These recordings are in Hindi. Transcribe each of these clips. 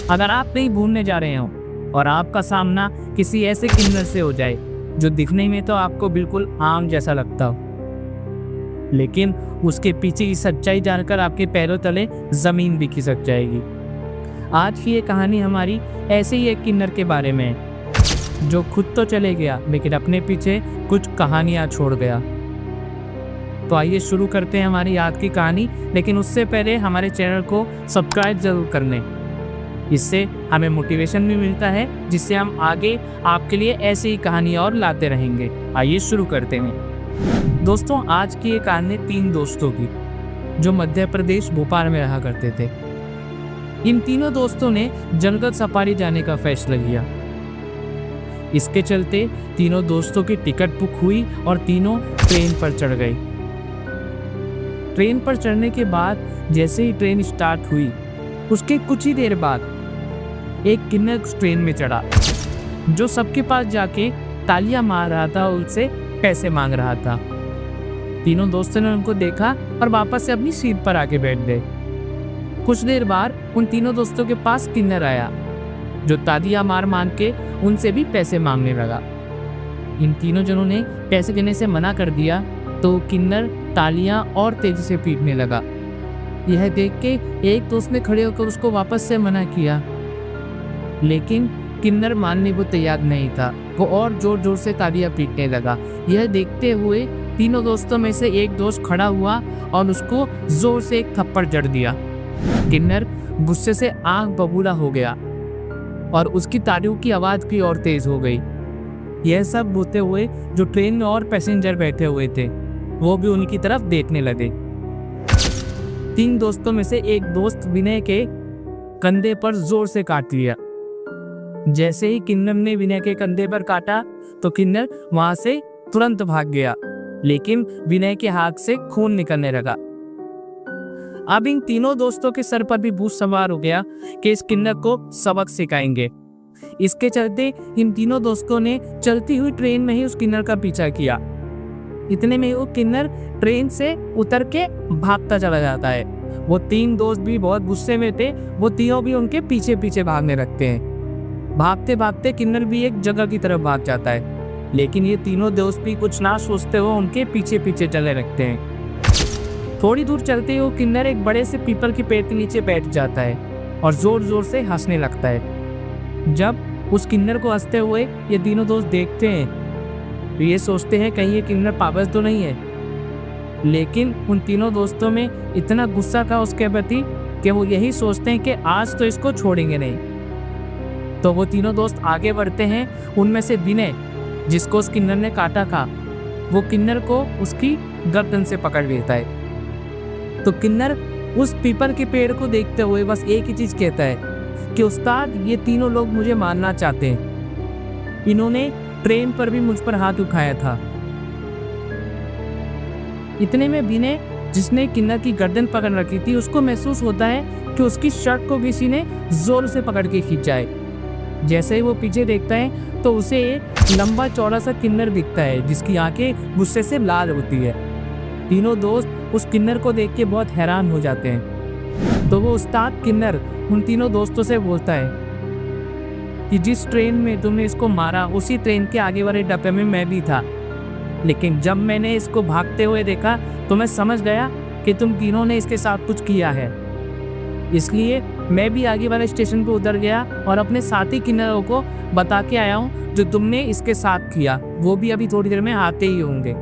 अगर आप कहीं घूमने जा रहे हो और आपका सामना किसी ऐसे किन्नर से हो जाए जो दिखने में तो आपको बिल्कुल आम जैसा लगता हो, लेकिन उसके पीछे की सच्चाई जानकर आपके पैरों तले जमीन भी खिसक जाएगी। आज की ये कहानी हमारी ऐसे ही एक किन्नर के बारे में है जो खुद तो चले गया लेकिन अपने पीछे कुछ कहानियां छोड़ गया। तो आइए शुरू करते हैं हमारी आज की कहानी, लेकिन उससे पहले हमारे चैनल को सब्सक्राइब जरूर कर लें। इससे हमें मोटिवेशन भी मिलता है, जिससे हम आगे आपके लिए ऐसी ही कहानियां और लाते रहेंगे। आइए शुरू करते हैं। दोस्तों, आज की ये कहानी 3 दोस्तों की जो मध्य प्रदेश भोपाल में रहा करते थे। इन तीनों दोस्तों ने जंगल सफारी जाने का फैसला किया। इसके चलते तीनों दोस्तों की टिकट बुक हुई और तीनों ट्रेन पर चढ़ गए। ट्रेन पर चढ़ने के बाद जैसे ही ट्रेन स्टार्ट हुई, उसके कुछ ही देर बाद एक किन्नर ट्रेन में चढ़ा जो सबके पास जाके तालियां मार रहा था, उनसे पैसे मांग रहा था। तीनों दोस्तों ने उनको देखा और वापस से अपनी सीट पर आके बैठ गए। कुछ देर बाद उन तीनों दोस्तों के पास किन्नर आया जो तालियां मार मार के उनसे भी पैसे मांगने लगा। इन तीनों जनों ने पैसे देने से मना कर दिया तो किन्नर तालियां और तेजी से पीटने लगा। यह देख के एक दोस्त ने खड़े होकर उसको वापस से मना किया, लेकिन किन्नर मानने को तैयार नहीं था। वो और जोर जोर से तालियां पीटने लगा। यह देखते हुए तीनों दोस्तों में से एक दोस्त खड़ा हुआ और उसको जोर से एक थप्पड़ जड़ दिया। किन्नर गुस्से से आंख बबूला हो गया और उसकी तालियों की आवाज भी और तेज हो गई। यह सब होते हुए जो ट्रेन में और पैसेंजर बैठे हुए थे वो भी उनकी तरफ देखने लगे। 3 दोस्तों में से एक दोस्त विनय के कंधे पर जोर से काट लिया। जैसे ही किन्नर ने विनय के कंधे पर काटा तो किन्नर वहां से तुरंत भाग गया, लेकिन विनय के हाथ से खून निकलने लगा। अब इन तीनों दोस्तों के सर पर भी भूत सवार हो गया कि इस किन्नर को सबक सिखाएंगे। इसके चलते इन तीनों दोस्तों ने चलती हुई ट्रेन में ही उस किन्नर का पीछा किया। इतने में वो किन्नर ट्रेन से उतर के भागता चला जाता है। वो 3 दोस्त भी बहुत गुस्से में थे। वो तीनों भी उनके पीछे पीछे भागने लगते हैं। भागते भागते किन्नर भी एक जगह की तरफ भाग जाता है, लेकिन ये तीनों दोस्त भी कुछ ना सोचते हुए उनके पीछे पीछे चले लगते हैं। थोड़ी दूर चलते हुए किन्नर एक बड़े से पीपल के पेड़ के नीचे बैठ जाता है और जोर जोर से हंसने लगता है। जब उस किन्नर को हंसते हुए ये तीनों दोस्त देखते हैं तो ये सोचते हैं कहीं ये किन्नर पागल तो नहीं है, लेकिन उन तीनों दोस्तों में इतना गुस्सा था उसके प्रति कि वो यही सोचते हैं कि आज तो इसको छोड़ेंगे नहीं। तो वो तीनों दोस्त आगे बढ़ते हैं। उनमें से विनय, जिसको उस किन्नर ने काटा था, वो किन्नर को उसकी गर्दन से पकड़ लेता है। तो किन्नर उस पीपल के पेड़ को देखते हुए बस एक ही चीज कहता है कि उस्ताद, ये तीनों लोग मुझे मारना चाहते हैं। इन्होंने ट्रेन पर भी मुझ पर हाथ उठाया था। इतने में विनय, जिसने किन्नर की गर्दन पकड़ रखी थी, उसको महसूस होता है कि उसकी शर्ट को किसी ने जोर से पकड़ के खींचा है। जैसे ही वो पीछे देखता है तो उसे एक लंबा चौड़ा सा किन्नर दिखता है जिसकी आंखें गुस्से से लाल होती है। तीनों दोस्त उस किन्नर को देख के बहुत हैरान हो जाते हैं। तो वो उस्ताद किन्नर उन तीनों दोस्तों से बोलता है कि जिस ट्रेन में तुमने इसको मारा उसी ट्रेन के आगे वाले डब्बे में मैं भी था, लेकिन जब मैंने इसको भागते हुए देखा तो मैं समझ गया कि तुम तीनों ने इसके साथ कुछ किया है। इसलिए मैं भी आगे वाले स्टेशन पर उतर गया और अपने साथी किन्नरों को बता के आया हूँ जो तुमने इसके साथ किया। वो भी अभी थोड़ी देर में आते ही होंगे।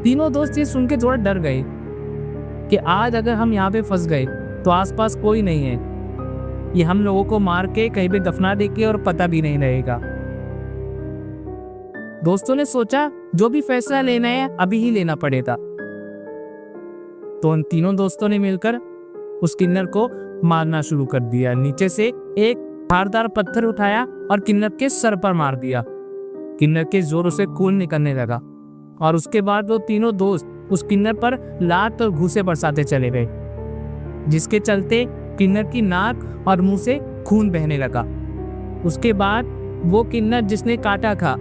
तीनों दोस्त ये सुन के थोड़ा डर गए कि आज अगर हम यहाँ पे फंस गए तो आसपास कोई नहीं है, ये हम लोगों को मार के कहीं पे दफना देंगे और पता भी नहीं रहेगा। दोस्तों ने सोचा जो भी फैसला लेना है अभी ही लेना पड़ेगा। तो उन तीनों दोस्तों ने मिलकर उस किन्नर को मारना शुरू कर दिया। नीचे से एक धारदार पत्थर उठाया और किन्नर के सर पर मार दिया। किन्नर के जोरों से खून निकलने लगा और उसके बाद वो तीनों दोस्त उस किन्नर पर लात और घूंसे बरसाते चले गए, जिसके चलते किन्नर की नाक और मुंह से खून बहने लगा। उसके बाद वो किन्नर जिसने काटा था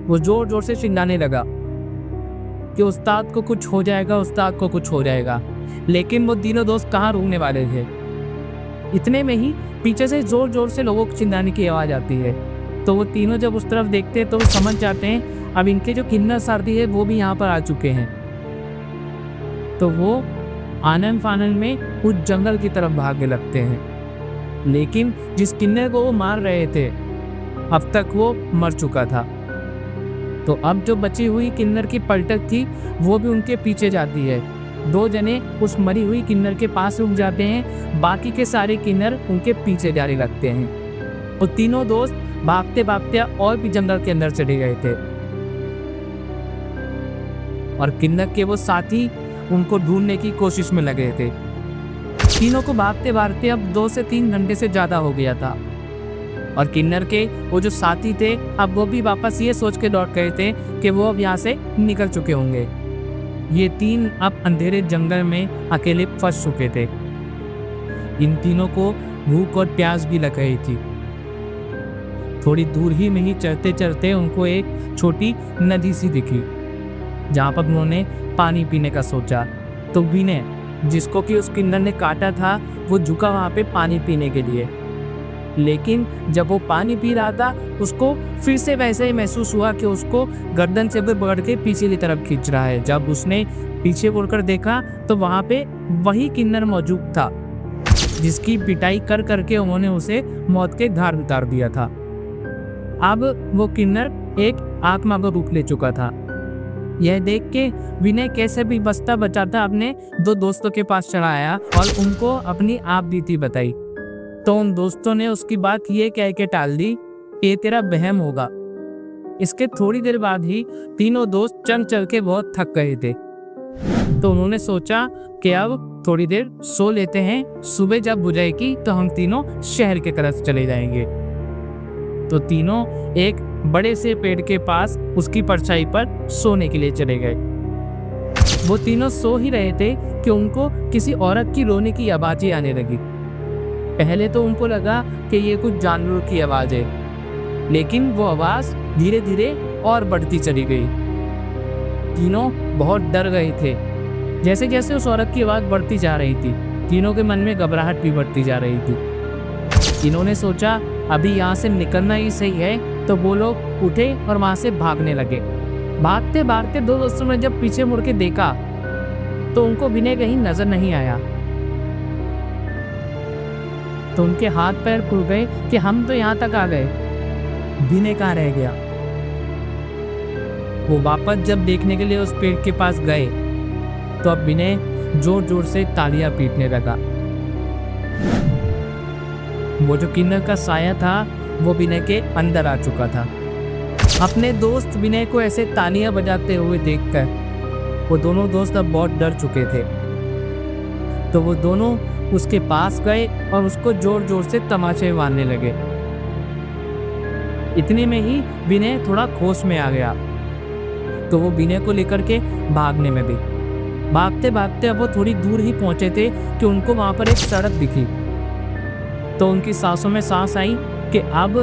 वो जोर जोर से चिल्लाने लगा कि उस्ताद को कुछ हो जाएगा, उस्ताद को कुछ हो जाएगा। लेकिन वो तीनों दोस्त कहाँ रुकने वाले थे। इतने में ही पीछे से जोर जोर से लोगों को चिल्लाने की आवाज़ आती है। तो वो तीनों जब उस तरफ देखते हैं तो वो समझ जाते हैं अब इनके जो किन्नर सारथी है वो भी यहाँ पर आ चुके हैं। तो वो आनन फानन में उस जंगल की तरफ भागने लगते हैं, लेकिन जिस किन्नर को वो मार रहे थे अब तक वो मर चुका था। तो अब जो बची हुई किन्नर की पलटक थी वो भी उनके पीछे जाती है। 2 जने उस मरी हुई किन्नर के पास रुक जाते हैं, बाकी के सारे किन्नर उनके पीछे जाने लगते हैं। वो तीनों दोस्त भागते भागते और भी जंगल के अंदर चले गए थे और किन्नर के वो साथी उनको ढूंढने की कोशिश में लगे थे। तीनों को भागते भागते अब 2 से 3 घंटे से ज्यादा हो गया था और किन्नर के वो जो साथी थे अब वो भी वापस ये सोच के लौट गए थे कि वो अब यहाँ से निकल चुके होंगे। ये 3 अब अंधेरे जंगल में अकेले फंस चुके थे। इन तीनों को भूख और प्यास भी लग गई थी। थोड़ी दूर ही में ही चलते चलते उनको एक छोटी नदी सी दिखी जहाँ पर उन्होंने पानी पीने का सोचा। तो विनय, जिसको कि उस किन्नर ने काटा था, वो झुका वहाँ पे पानी पीने के लिए, लेकिन जब वो पानी पी रहा था उसको फिर से वैसे ही महसूस हुआ कि उसको गर्दन से भी पकड़ के पीछे की तरफ खींच रहा है। जब उसने पीछे मुड़कर देखा तो वहाँ पे वही किन्नर मौजूद था जिसकी पिटाई कर करके उन्होंने उसे मौत के घाट उतार दिया था। अब वो किन्नर एक आत्मा का रूप ले चुका था। यह देख के विनय कैसे भी बचता बचाता अपने 2 दोस्तों के पास चला आया और उनको अपनी आप बीती बताई। तो उन दोस्तों ने उसकी बात ये कह के टाल दी कि ये तेरा वहम होगा। इसके थोड़ी देर बाद ही तीनों दोस्त चल के बहुत थक गए थे, तो उन्होंने सोचा कि अब थोड़ी देर सो लेते हैं, सुबह जब बुझेगी तो हम तीनों शहर के तरफ चले जाएंगे। तो तीनों एक बड़े से पेड़ के पास उसकी परछाई पर सोने के लिए चले गए। वो तीनों सो ही रहे थे कि उनको किसी औरत की रोने की आवाज़ें आने लगी। पहले तो उनको लगा कि ये कुछ जानवरों की आवाज़ है, लेकिन वो आवाज़ धीरे धीरे और बढ़ती चली गई। तीनों बहुत डर गए थे। जैसे जैसे उस औरत की आवाज़ बढ़ती जा रही थी, तीनों के मन में घबराहट भी बढ़ती जा रही थी। इन्होंने सोचा अभी यहाँ से निकलना ही सही है, तो वो लोग उठे और वहाँ से भागने लगे। भागते भागते 2 दोस्तों ने जब पीछे मुड़ के देखा तो उनको विनय कहीं नजर नहीं आया। तो उनके हाथ पैर फूल गए कि हम तो यहाँ तक आ गए, विनय कहाँ रह गया। वो वापस जब देखने के लिए उस पेड़ के पास गए तो अब विनय जोर जोर से तालियां पीटने लगा। वो जो किन्नर का साया था वो विनय के अंदर आ चुका था। अपने दोस्त विनय को ऐसे तालियां बजाते हुए देखकर वो दोनों दोस्त अब बहुत डर चुके थे। तो वो दोनों उसके पास गए और उसको जोर जोर से तमाचे मारने लगे। इतने में ही विनय थोड़ा होश में आ गया, तो वो विनय को लेकर के भागने में भी भागते भागते अब वो थोड़ी दूर ही पहुंचे थे कि उनको वहां पर एक सड़क दिखी। तो उनकी सांसों में सांस आई कि अब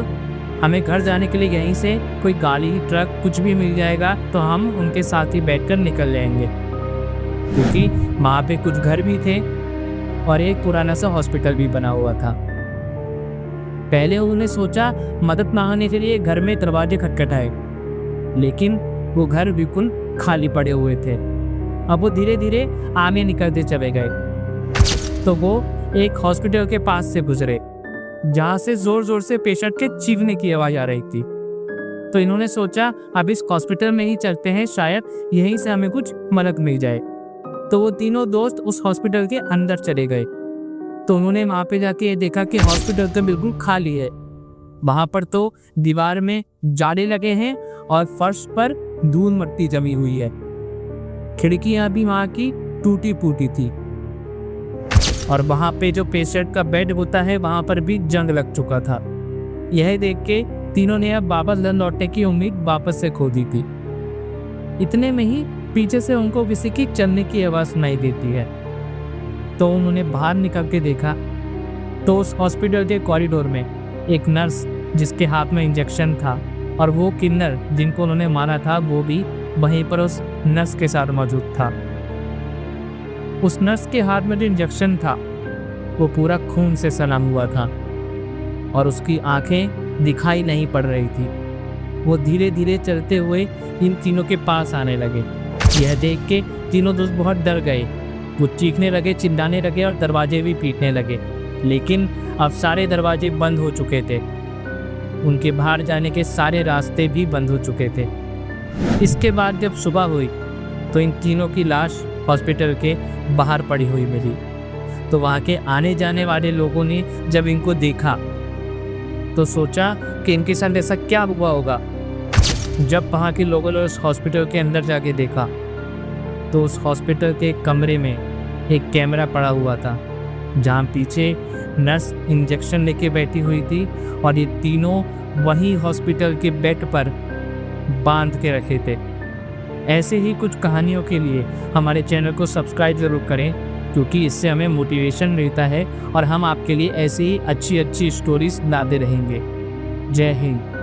हमें घर जाने के लिए यहीं से कोई गाड़ी ट्रक कुछ भी मिल जाएगा तो हम उनके साथ ही बैठकर निकल जाएंगे, क्योंकि वहाँ पे कुछ घर भी थे और एक पुराना सा हॉस्पिटल भी बना हुआ था। पहले उन्होंने सोचा मदद मांगने के लिए घर में दरवाजे खटखटाए, लेकिन वो घर बिल्कुल खाली पड़े हुए थे। अब वो धीरे धीरे आगे निकलते चले गए। तो वो एक हॉस्पिटल के पास से गुजरे जहाँ से जोर जोर से पेशेंट के चीखने की आवाज आ रही थी। तो इन्होंने सोचा अब इस हॉस्पिटल में ही चलते हैं, शायद यहीं से हमें कुछ मदद मिल जाए। तो वो तीनों दोस्त उस हॉस्पिटल के अंदर चले गए। तो उन्होंने वहाँ पे जाके ये देखा कि हॉस्पिटल तो बिल्कुल खाली है। वहाँ पर तो दीवार में जाले लगे हैं और फर्श पर धूल मिट्टी जमी हुई है। खिड़कियाँ भी वहाँ की टूटी फूटी थी और वहाँ पे जो पेशेंट का बेड होता है वहाँ पर भी जंग लग चुका था। यह देख के तीनों ने अब वापस लौटने की उम्मीद वापस से खो दी थी। इतने में ही पीछे से उनको किसी की चलने की आवाज़ सुनाई देती है। तो उन्होंने बाहर निकल के देखा तो उस हॉस्पिटल के कॉरिडोर में एक नर्स जिसके हाथ में इंजेक्शन था और वो किन्नर जिनको उन्होंने मारा था वो भी वहीं पर उस नर्स के साथ मौजूद था। उस नर्स के हाथ में जो इंजेक्शन था वो पूरा खून से सना हुआ था और उसकी आंखें दिखाई नहीं पड़ रही थी। वो धीरे धीरे चलते हुए इन तीनों के पास आने लगे। यह देख के तीनों दोस्त बहुत डर गए। वो चीखने लगे, चिल्लाने लगे और दरवाजे भी पीटने लगे, लेकिन अब सारे दरवाजे बंद हो चुके थे। उनके बाहर जाने के सारे रास्ते भी बंद हो चुके थे। इसके बाद जब सुबह हुई तो इन तीनों की लाश हॉस्पिटल के बाहर पड़ी हुई मिली। तो वहाँ के आने जाने वाले लोगों ने जब इनको देखा तो सोचा कि इनके साथ ऐसा क्या हुआ होगा। जब वहाँ के लोगों ने उस हॉस्पिटल के अंदर जाके देखा तो उस हॉस्पिटल के कमरे में एक कैमरा पड़ा हुआ था, जहाँ पीछे नर्स इंजेक्शन लेके बैठी हुई थी और ये तीनों वहीं हॉस्पिटल के बेड पर बांध के रखे थे। ऐसे ही कुछ कहानियों के लिए हमारे चैनल को सब्सक्राइब ज़रूर करें, क्योंकि इससे हमें मोटिवेशन मिलता है और हम आपके लिए ऐसी ही अच्छी अच्छी स्टोरीज लाते रहेंगे। जय हिंद।